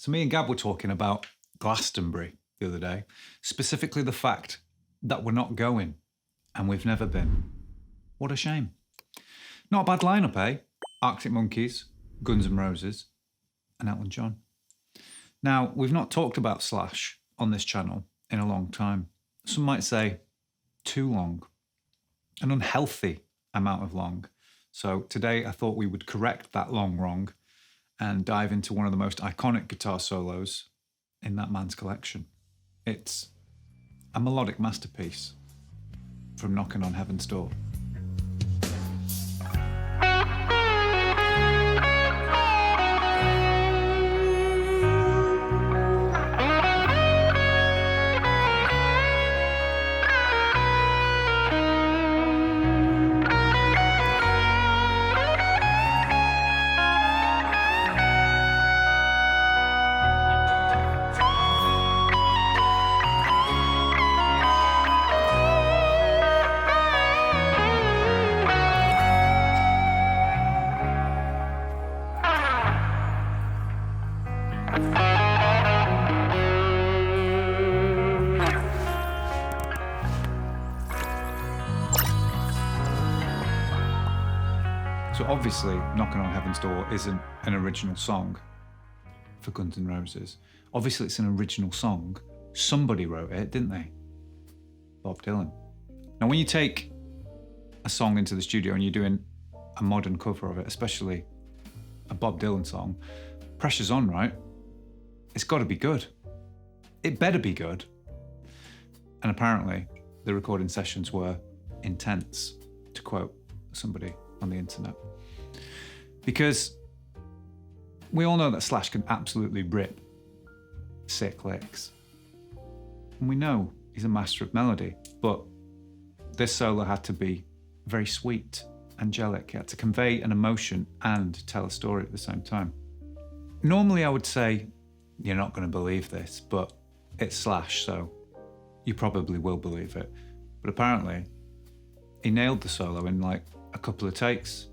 So me and Gab were talking about Glastonbury the other day, specifically the fact that we're not going and we've never been. What a shame. Not a bad lineup, eh? Arctic Monkeys, Guns N' Roses, and Elton John. Now, we've not talked about Slash on this channel in a long time. Some might say too long, an unhealthy amount of long. So today I thought we would correct that long wrong and dive into one of the most iconic guitar solos in that man's collection. It's a melodic masterpiece from Knockin' on Heaven's Door. So obviously, Knockin' on Heaven's Door isn't an original song for Guns N' Roses. Obviously, it's an original song. Somebody wrote it, didn't they? Bob Dylan. Now, when you take a song into the studio and you're doing a modern cover of it, especially a Bob Dylan song, pressure's on, right? It's got to be good. It better be good. And apparently, the recording sessions were intense, to quote somebody on the internet. Because we all know that Slash can absolutely rip sick licks. And we know he's a master of melody, but this solo had to be very sweet, angelic. It had to convey an emotion and tell a story at the same time. Normally I would say, you're not going to believe this, but it's Slash, so you probably will believe it. But apparently, he nailed the solo in like a couple of takes.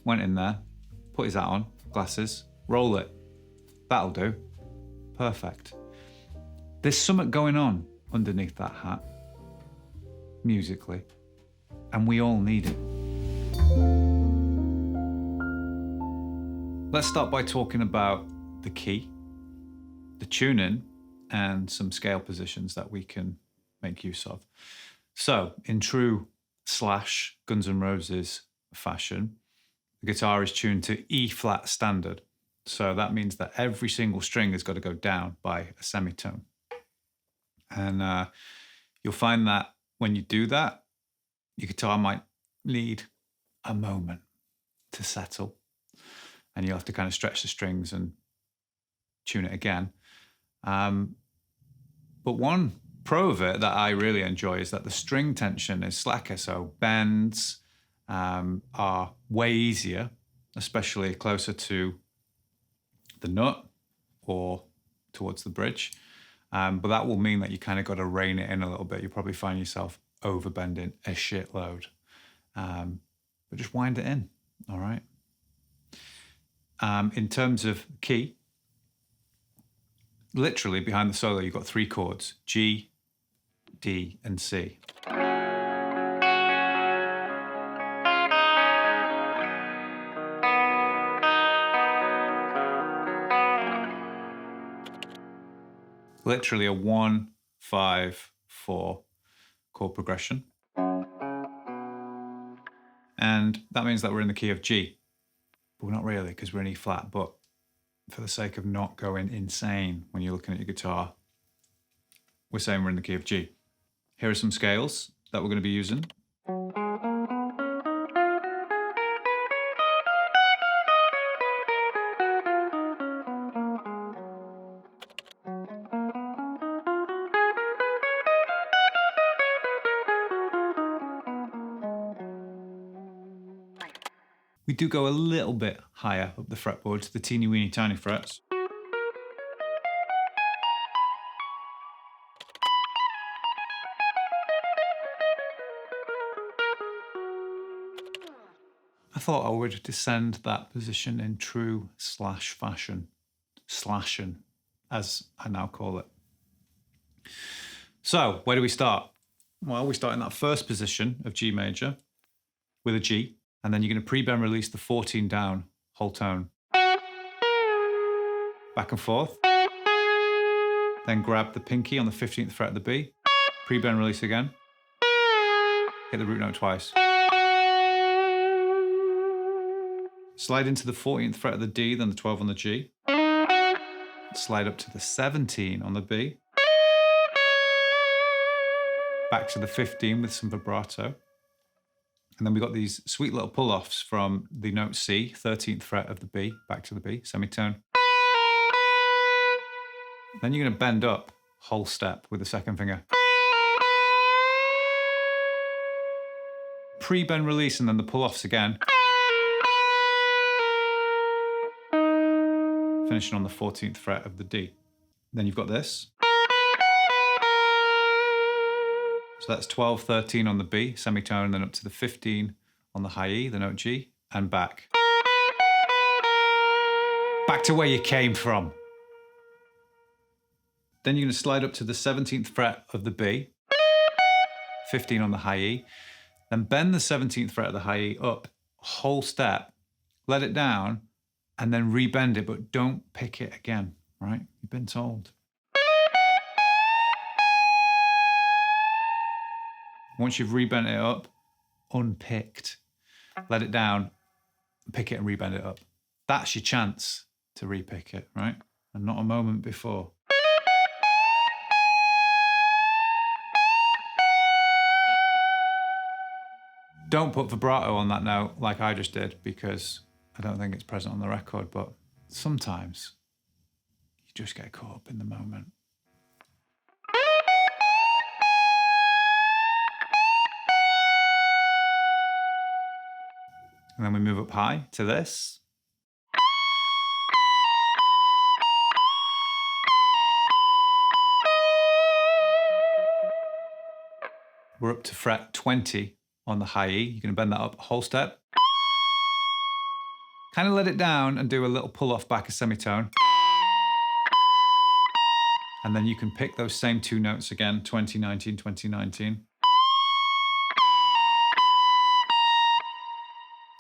Went in there, put his hat on, glasses, roll it. That'll do. Perfect. There's something going on underneath that hat, musically, and we all need it. Let's start by talking about the key, the tuning, and some scale positions that we can make use of. So, in true Slash Guns N' Roses fashion, the guitar is tuned to E flat standard. So that means that every single string has got to go down by a semitone. And you'll find that when you do that, your guitar might need a moment to settle. And you'll have to kind of stretch the strings and tune it again. But one pro of it that I really enjoy is that the string tension is slacker, so bends are way easier, especially closer to the nut or towards the bridge. But that will mean that you kind of got to rein it in a little bit. You'll probably find yourself overbending a shitload. But just wind it in, all right? In terms of key, literally behind the solo, you've got three chords, G, D, and C. Literally a 1, 5, 4 chord progression. And that means that we're in the key of G. But we're not really, because we're in E flat. But for the sake of not going insane when you're looking at your guitar, we're saying we're in the key of G. Here are some scales that we're going to be using. We do go a little bit higher up the fretboard to the teeny weeny tiny frets. I thought I would descend that position in true Slash fashion. Slashing as I now call it. So where do we start? Well, we start in that first position of G major with a G, and then you're going to pre-bend release the 14 down, whole tone. Back and forth. Then grab the pinky on the 15th fret of the B, pre-bend release again, hit the root note twice. Slide into the 14th fret of the D, then the 12 on the G. Slide up to the 17 on the B. Back to the 15 with some vibrato. And then we've got these sweet little pull-offs from the note C, 13th fret of the B, back to the B, semitone. Then you're going to bend up whole step with the second finger. Pre-bend release and then the pull-offs again. Finishing on the 14th fret of the D. Then you've got this. So that's 12, 13 on the B, semitone, and then up to the 15 on the high E, the note G, and back. Back to where you came from. Then you're going to slide up to the 17th fret of the B, 15 on the high E, then bend the 17th fret of the high E up, whole step, let it down, and then rebend it, but don't pick it again, right? You've been told. Once you've rebent it up, unpicked, let it down, pick it and rebend it up. That's your chance to repick it, right? And not a moment before. Don't put vibrato on that note like I just did, because I don't think it's present on the record, but sometimes you just get caught up in the moment. And then we move up high to this. We're up to fret 20 on the high E. You're going to bend that up a whole step. Kind of let it down and do a little pull off back a semitone. And then you can pick those same two notes again, 2019, 2019.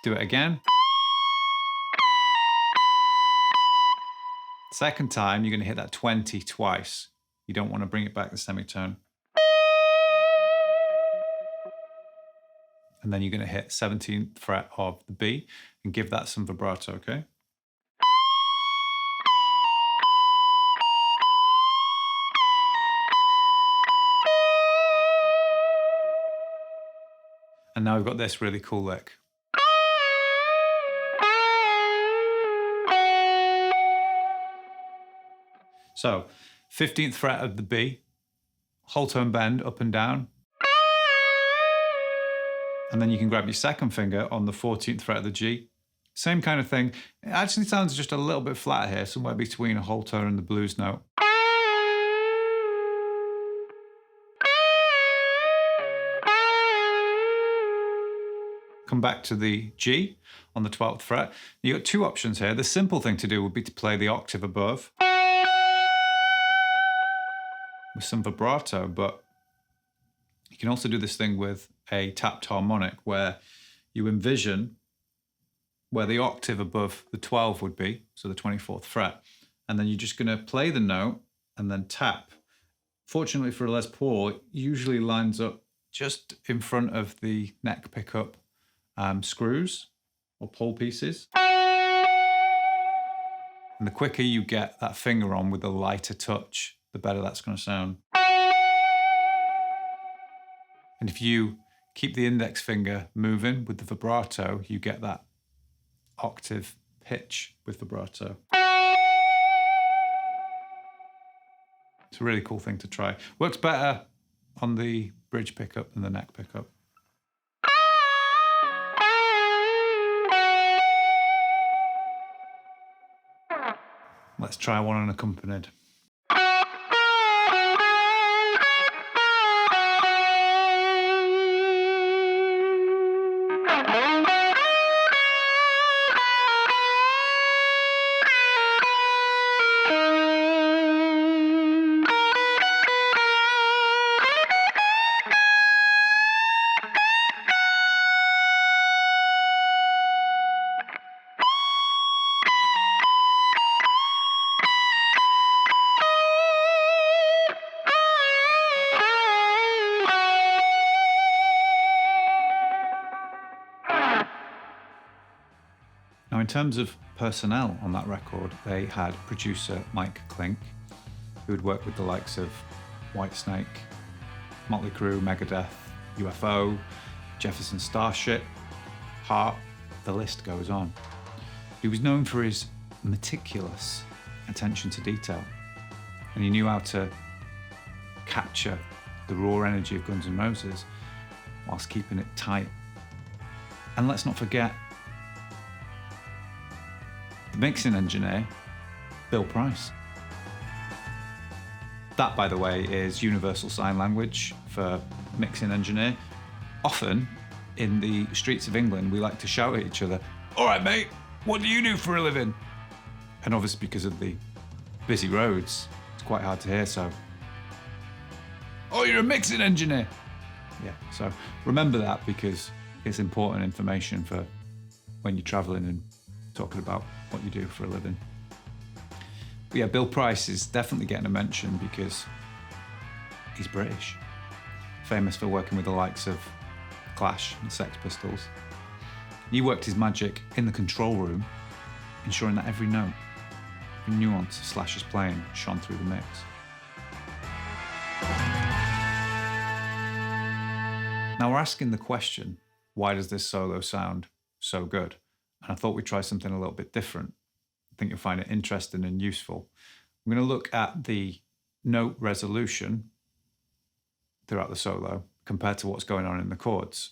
Do it again. Second time, you're going to hit that 20 twice. You don't want to bring it back the semitone. And then you're going to hit 17th fret of the B and give that some vibrato, okay? And now we've got this really cool lick. So, 15th fret of the B, whole tone bend up and down. And then you can grab your second finger on the 14th fret of the G. Same kind of thing. It actually sounds just a little bit flat here, somewhere between a whole tone and the blues note. Come back to the G on the 12th fret. You've got two options here. The simple thing to do would be to play the octave above with some vibrato, but you can also do this thing with a tapped harmonic where you envision where the octave above the 12 would be, so the 24th fret, and then you're just going to play the note and then tap. Fortunately for a Les Paul, it usually lines up just in front of the neck pickup screws or pole pieces. And the quicker you get that finger on with a lighter touch, the better that's going to sound. And if you keep the index finger moving with the vibrato, you get that octave pitch with vibrato. It's a really cool thing to try. Works better on the bridge pickup than the neck pickup. Let's try one unaccompanied. Now, in terms of personnel on that record, they had producer Mike Clink, who had worked with the likes of Whitesnake, Motley Crue, Megadeth, UFO, Jefferson Starship, Heart, the list goes on. He was known for his meticulous attention to detail, and he knew how to capture the raw energy of Guns N' Roses whilst keeping it tight. And let's not forget the mixing engineer, Bill Price. That, by the way, is universal sign language for mixing engineer. Often in the streets of England, we like to shout at each other, "All right, mate, what do you do for a living?" And obviously because of the busy roads, it's quite hard to hear, so, "Oh, you're a mixing engineer." Yeah, so remember that because it's important information for when you're traveling and talking about what you do for a living. But yeah, Bill Price is definitely getting a mention because he's British, famous for working with the likes of Clash and Sex Pistols. He worked his magic in the control room, ensuring that every note, every nuance Slash's playing shone through the mix. Now we're asking the question, why does this solo sound so good? And I thought we'd try something a little bit different. I think you'll find it interesting and useful. I'm going to look at the note resolution throughout the solo compared to what's going on in the chords.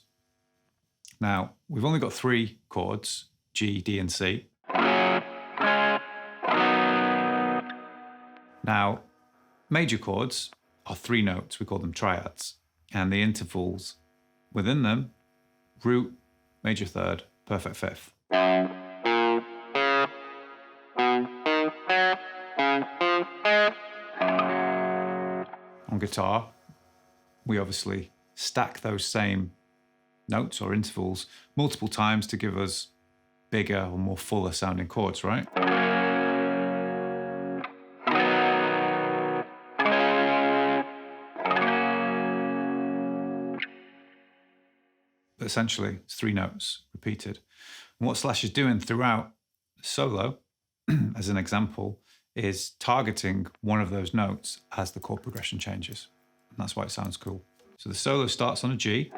Now, we've only got 3 chords, G, D, and C. Now, major chords are 3 notes, we call them triads, and the intervals within them, root, major third, perfect fifth. On guitar, we obviously stack those same notes or intervals multiple times to give us bigger or more fuller sounding chords, right? But essentially, it's 3 notes repeated. And what Slash is doing throughout the solo, as an example, is targeting one of those notes as the chord progression changes. And that's why it sounds cool. So the solo starts on a G.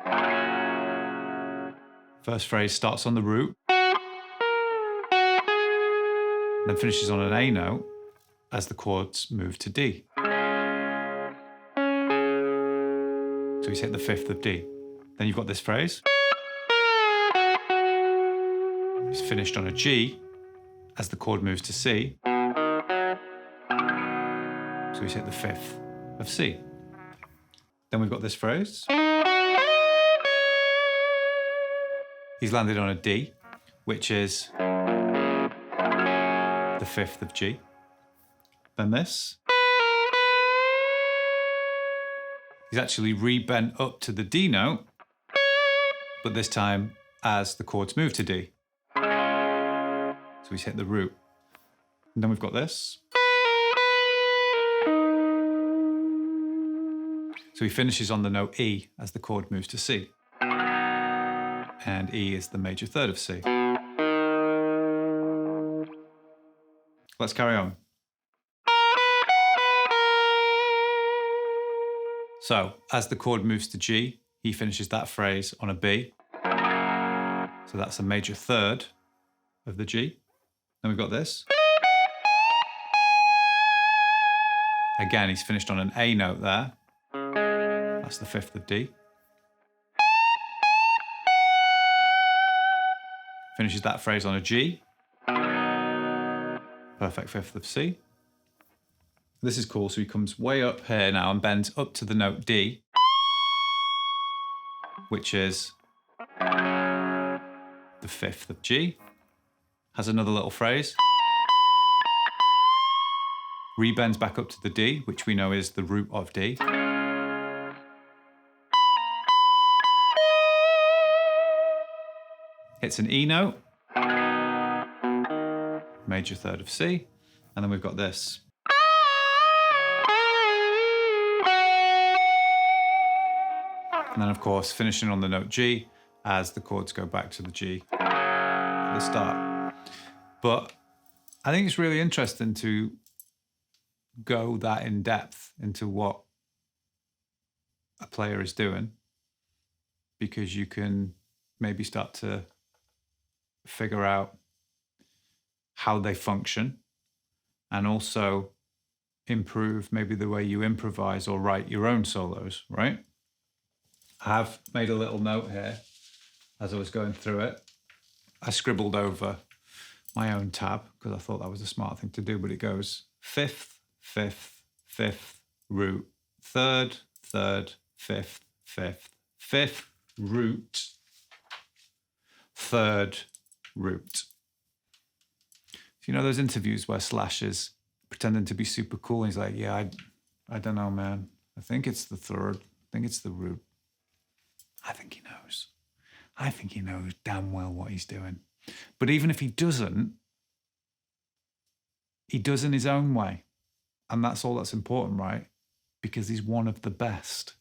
First phrase starts on the root. Then finishes on an A note as the chords move to D. So he's hit the 5th of D. Then you've got this phrase. He's finished on a G as the chord moves to C. So he's hit the 5th of C. Then we've got this phrase. He's landed on a D, which is the 5th of G. Then this. He's actually rebent up to the D note, but this time as the chords move to D. So he's hit the root. And then we've got this. So he finishes on the note E as the chord moves to C. And E is the major third of C. Let's carry on. So, as the chord moves to G, he finishes that phrase on a B. So that's a major third of the G. Then we've got this. Again, he's finished on an A note there. That's the 5th of D. Finishes that phrase on a G. Perfect 5th of C. This is cool, so he comes way up here now and bends up to the note D, which is the 5th of G. Has another little phrase. Rebends back up to the D, which we know is the root of D. Hits an E note, major third of C, and then we've got this. And then, of course, finishing on the note G as the chords go back to the G at the start. But I think it's really interesting to go that in depth into what a player is doing, because you can maybe start to figure out how they function and also improve maybe the way you improvise or write your own solos, right? I have made a little note here as I was going through it. I scribbled over my own tab because I thought that was a smart thing to do, but it goes fifth, fifth, fifth, root, third, third, fifth, fifth, fifth, root, third, root. So, you know those interviews where Slash is pretending to be super cool and he's like, yeah, I don't know, man. I think it's the third. I think it's the root. I think he knows. I think he knows damn well what he's doing. But even if he doesn't, he does in his own way. And that's all that's important, right? Because he's one of the best.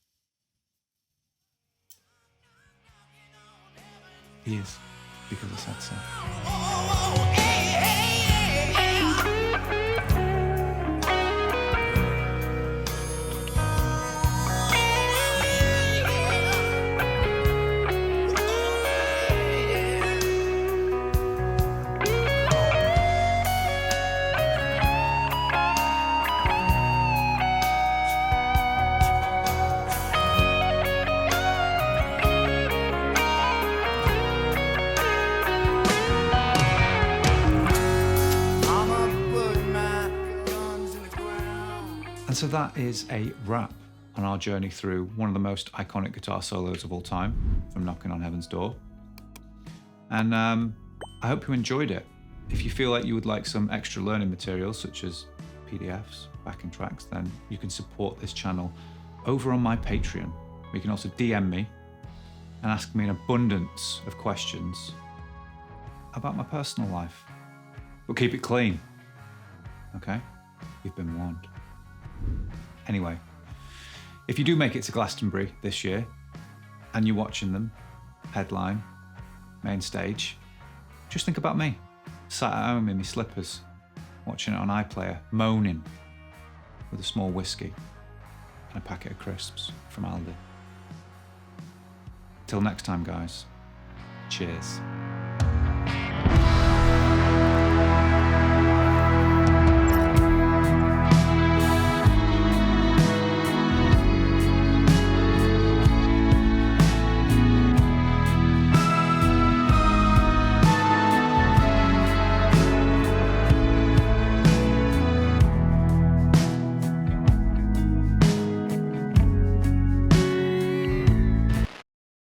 He is, because I said so. And so that is a wrap on our journey through one of the most iconic guitar solos of all time, from Knockin' on Heaven's Door. And I hope you enjoyed it. If you feel like you would like some extra learning materials, such as PDFs, backing tracks, then you can support this channel over on my Patreon. You can also DM me and ask me an abundance of questions about my personal life. But keep it clean, okay? You've been warned. Anyway, if you do make it to Glastonbury this year and you're watching them, headline, main stage, just think about me, sat at home in my slippers, watching it on iPlayer, moaning with a small whiskey and a packet of crisps from Aldi. Till next time, guys, cheers.